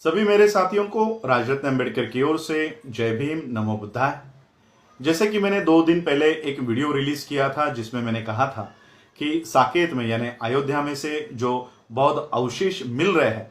सभी मेरे साथियों को राजरत्न अंबेडकर की ओर से जय भीम, नमो बुद्धाय। जैसे कि मैंने 2 दिन पहले एक वीडियो रिलीज किया था जिसमें मैंने कहा था कि साकेत में यानी अयोध्या में से जो बौद्ध अवशेष मिल रहे हैं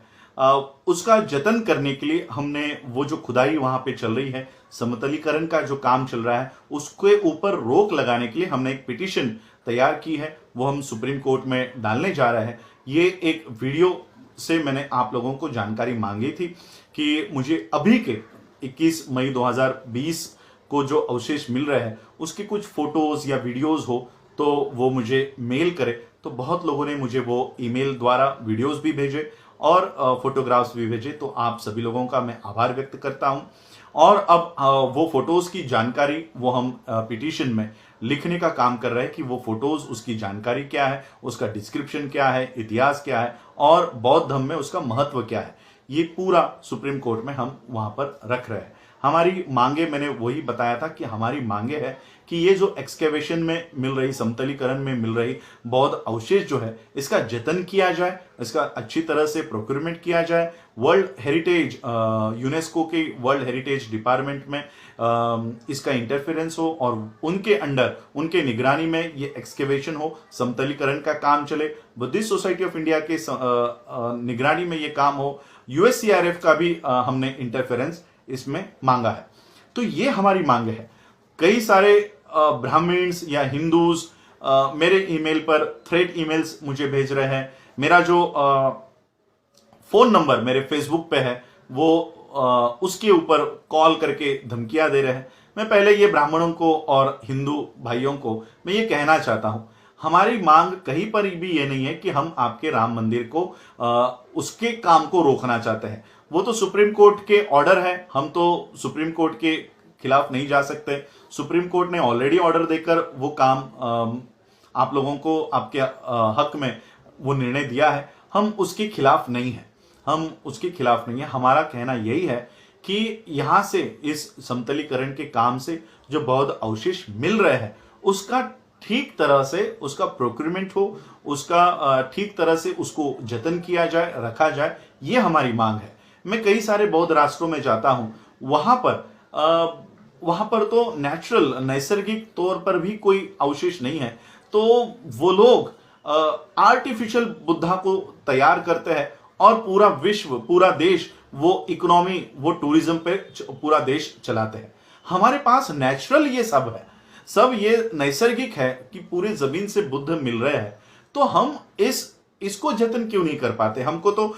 उसका जतन करने के लिए हमने वो जो खुदाई वहां पे चल रही है, समतलीकरण का जो काम चल रहा है, उसके ऊपर रोक लगाने के लिए हमने एक पिटीशन तैयार की है। वो हम सुप्रीम कोर्ट में डालने जा रहे हैं। ये एक वीडियो से मैंने आप लोगों को जानकारी मांगी थी कि मुझे अभी के 21 मई 2020 को जो अवशेष मिल रहे हैं उसके कुछ फोटोज या वीडियोस हो तो वो मुझे मेल करे। तो बहुत लोगों ने मुझे वो ईमेल द्वारा वीडियोस भी भेजे और फोटोग्राफ्स भी भेजे। तो आप सभी लोगों का मैं आभार व्यक्त करता हूं। और अब वो फोटोज की जानकारी वो हम पिटीशन में लिखने का काम कर रहे हैं कि वो फोटोज, उसकी जानकारी क्या है, उसका डिस्क्रिप्शन क्या है, इतिहास क्या है और बौद्ध धर्म में उसका महत्व क्या है, ये पूरा सुप्रीम कोर्ट में हम वहां पर रख रहे हैं। हमारी मांगे, मैंने वही बताया था कि हमारी मांगे है कि ये जो एक्सकेवेशन में मिल रही, समतलीकरण में मिल रही बौद्ध अवशेष जो है, इसका जतन किया जाए, इसका अच्छी तरह से प्रोक्योरमेंट किया जाए। वर्ल्ड हेरिटेज, यूनेस्को के वर्ल्ड हेरिटेज डिपार्टमेंट में इसका इंटरफेरेंस हो और उनके अंडर, उनके निगरानी में ये एक्सकेवेशन हो, समतलीकरण का काम चले। बुद्धिस्ट सोसाइटी ऑफ इंडिया के निगरानी में ये काम हो। यूएससीआरएफ का भी हमने इंटरफेरेंस इसमें मांगा है। तो ये हमारी मांग है। कई सारे ब्राह्मण्स या हिंदूज मेरे ईमेल पर थ्रेड ईमेल्स मुझे भेज रहे हैं। मेरा जो फोन नंबर मेरे फेसबुक पे है वो उसके ऊपर कॉल करके धमकियां दे रहे हैं। मैं पहले ये ब्राह्मणों को और हिंदू भाइयों को मैं ये कहना चाहता हूं, हमारी मांग कहीं पर भी ये नहीं है कि हम आपके राम मंदिर को उसके काम को रोकना चाहते हैं। वो तो सुप्रीम कोर्ट के ऑर्डर है, हम तो सुप्रीम कोर्ट के खिलाफ नहीं जा सकते। सुप्रीम कोर्ट ने ऑलरेडी ऑर्डर देकर वो काम आप लोगों को आपके हक में वो निर्णय दिया है। हम उसके खिलाफ नहीं है, हम उसके खिलाफ नहीं है। हमारा कहना यही है कि यहां से इस समतलीकरण के काम से जो बौद्ध अवशेष मिल रहे हैं उसका ठीक तरह से उसका प्रोक्योरमेंट हो, उसका ठीक तरह से उसको जतन किया जाए, रखा जाए, ये हमारी मांग है। मैं कई सारे बौद्ध राष्ट्रों में जाता हूं, वहां पर तो नेचुरल, नैसर्गिक तौर पर भी कोई अवशेष नहीं है। तो वो लोग आर्टिफिशियल बुद्धा को तैयार करते हैं और पूरा विश्व, पूरा देश, वो इकोनॉमी, वो टूरिज्म पे पूरा देश चलाते हैं। हमारे पास नेचुरल ये सब है, सब ये नैसर्गिक है कि पूरे जमीन से बुद्ध मिल रहे हैं। तो हम इसको जतन क्यों नहीं कर पाते? हमको तो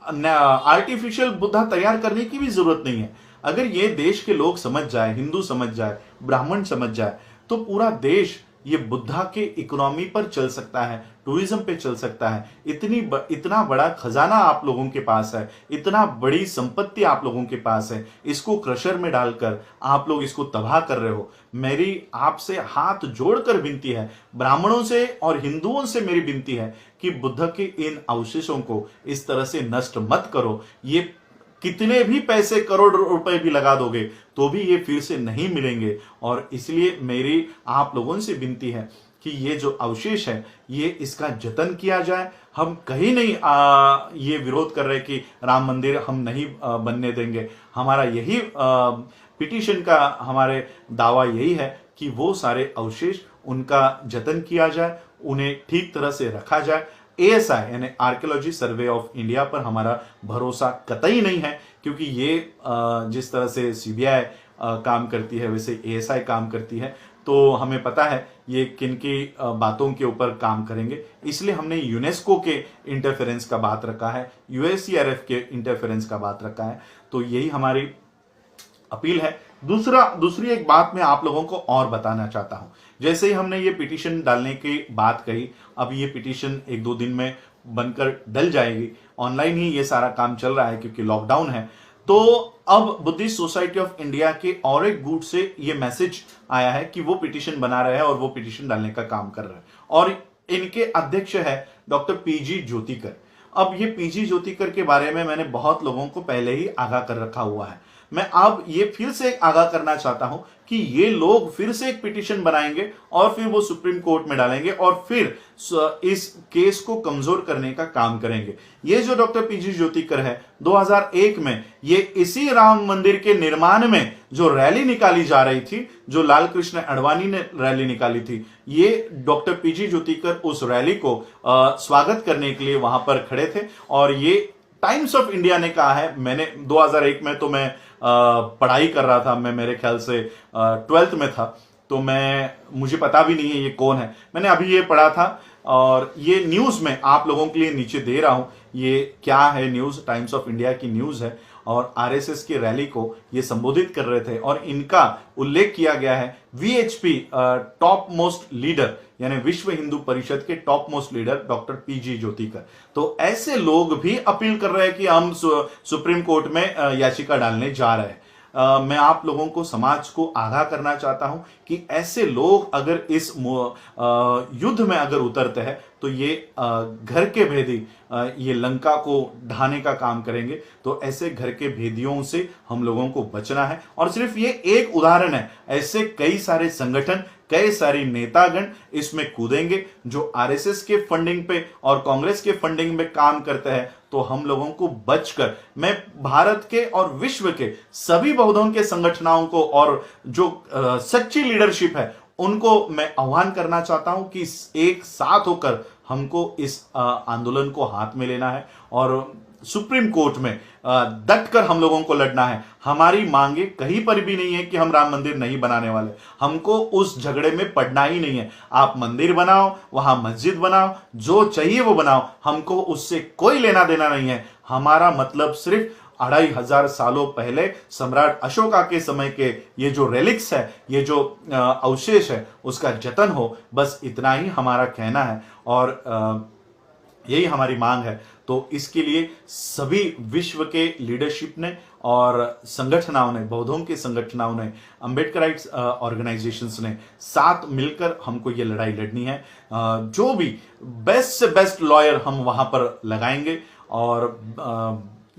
आर्टिफिशियल बुद्धा तैयार करने की भी जरूरत नहीं है। अगर ये देश के लोग समझ जाए, हिंदू समझ जाए, ब्राह्मण समझ जाए, तो पूरा देश ये बुद्धा के इकोनॉमी पर चल सकता है, टूरिज्म पे चल सकता है। इतना बड़ा खजाना आप लोगों के पास है, इतना बड़ी संपत्ति आप लोगों के पास है, इसको क्रशर में डालकर आप लोग इसको तबाह कर रहे हो। मेरी आपसे हाथ जोड़कर विनती है, ब्राह्मणों से और हिंदुओं से मेरी विनती है कि बुद्ध के इन अवशेषों को इस तरह से नष्ट मत करो। ये कितने भी पैसे, करोड़ रुपए भी लगा दोगे तो भी ये फिर से नहीं मिलेंगे। और इसलिए मेरी आप लोगों से विनती है कि ये जो अवशेष है ये इसका जतन किया जाए। हम कहीं नहीं ये विरोध कर रहे कि राम मंदिर हम नहीं बनने देंगे। हमारा यही पिटीशन का हमारे दावा यही है कि वो सारे अवशेष, उनका जतन किया जाए, उन्हें ठीक तरह से रखा जाए। एएसआई यानी आर्कियोलॉजी सर्वे ऑफ इंडिया पर हमारा भरोसा कतई नहीं है, क्योंकि ये जिस तरह से सीबीआई काम करती है वैसे एएसआई काम करती है। तो हमें पता है ये किन की बातों के ऊपर काम करेंगे। इसलिए हमने यूनेस्को के इंटरफेरेंस का बात रखा है, यूएससीआरएफ के इंटरफेरेंस का बात रखा है। तो यही हमारी अपील है। दूसरी एक बात मैं आप लोगों को और बताना चाहता हूं। जैसे ही हमने ये पिटीशन डालने की बात कही, अब ये पिटीशन 1-2 दिन में बनकर डल जाएगी। ऑनलाइन ही ये सारा काम चल रहा है क्योंकि लॉकडाउन है। तो अब बुद्धिस्ट सोसाइटी ऑफ इंडिया के और एक गुट से ये मैसेज आया है कि वो पिटीशन बना रहे हैं और वो पिटीशन डालने का काम कर रहे हैं। और इनके अध्यक्ष है डॉक्टर पीजी ज्योतिकर। अब ये पीजी ज्योतिकर के बारे में मैंने बहुत लोगों को पहले ही आगाह कर रखा हुआ है। मैं अब ये फिर से आगाह करना चाहता हूं कि ये लोग फिर से एक पिटीशन बनाएंगे और फिर वो सुप्रीम कोर्ट में डालेंगे और फिर इस केस को कमजोर करने का काम करेंगे। ये जो डॉक्टर पीजी ज्योतिकर है, 2001 में ये इसी राम मंदिर के निर्माण में जो रैली निकाली जा रही थी, जो लाल कृष्ण आडवाणी ने रैली निकाली थी, ये डॉक्टर पीजी ज्योतिकर उस रैली को स्वागत करने के लिए वहां पर खड़े थे। और ये टाइम्स ऑफ इंडिया ने कहा है, मैंने 2001 में तो मैं पढ़ाई कर रहा था, मैं मेरे ख्याल से 12th में था, तो मुझे पता भी नहीं है ये कौन है, मैंने अभी ये पढ़ा था और ये न्यूज में आप लोगों के लिए नीचे दे रहा हूं। ये क्या है न्यूज, टाइम्स ऑफ इंडिया की न्यूज है और आरएसएस की रैली को ये संबोधित कर रहे थे और इनका उल्लेख किया गया है वीएचपी टॉप मोस्ट लीडर, यानी विश्व हिंदू परिषद के top most leader doctor PG Jyotikar. तो ऐसे लोग भी अपील कर रहे हैं कि हम सुप्रीम कोर्ट में याचिका डालने जा रहे हैं। मैं आप लोगों को, समाज को आगाह करना चाहता हूं कि ऐसे लोग अगर इस युद्ध में अगर उतरते हैं तो ये घर के भेदी ये लंका को ढाने का काम करेंगे। तो ऐसे घर के भेदियों से हम लोगों को बचना है। और सिर्फ ये एक उदाहरण है, ऐसे कई सारे संगठन, कई सारे नेतागण इसमें कूदेंगे जो आरएसएस के फंडिंग पे और कांग्रेस के फंडिंग में काम करते हैं। तो हम लोगों को बचकर, मैं भारत के और विश्व के सभी बहुधन के संगठनों को और जो सच्ची लीडरशिप है उनको मैं आह्वान करना चाहता हूं कि एक साथ होकर हमको इस आंदोलन को हाथ में लेना है और सुप्रीम कोर्ट में डट कर हम लोगों को लड़ना है। हमारी मांगे कहीं पर भी नहीं है कि हम राम मंदिर नहीं बनाने वाले, हमको उस झगड़े में पड़ना ही नहीं है। आप मंदिर बनाओ, वहां मस्जिद बनाओ, जो चाहिए वो बनाओ, हमको उससे कोई लेना देना नहीं है। हमारा मतलब सिर्फ 2500 सालों पहले सम्राट अशोका के समय के ये जो रेलिक्स है, ये जो अवशेष है, उसका जतन हो, बस इतना ही हमारा कहना है और यही हमारी मांग है। तो इसके लिए सभी विश्व के लीडरशिप ने और संगठनों ने, बौद्धों के संगठनों ने, अंबेडकराइट्स ऑर्गेनाइजेशंस ने साथ मिलकर हमको ये लड़ाई लड़नी है। जो भी बेस्ट से बेस्ट लॉयर हम वहां पर लगाएंगे और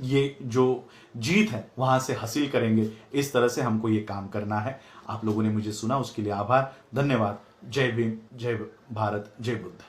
ये जो जीत है वहां से हासिल करेंगे। इस तरह से हमको ये काम करना है। आप लोगों ने मुझे सुना, उसके लिए आभार, धन्यवाद। जय भीम, जय भारत, जय बुद्ध।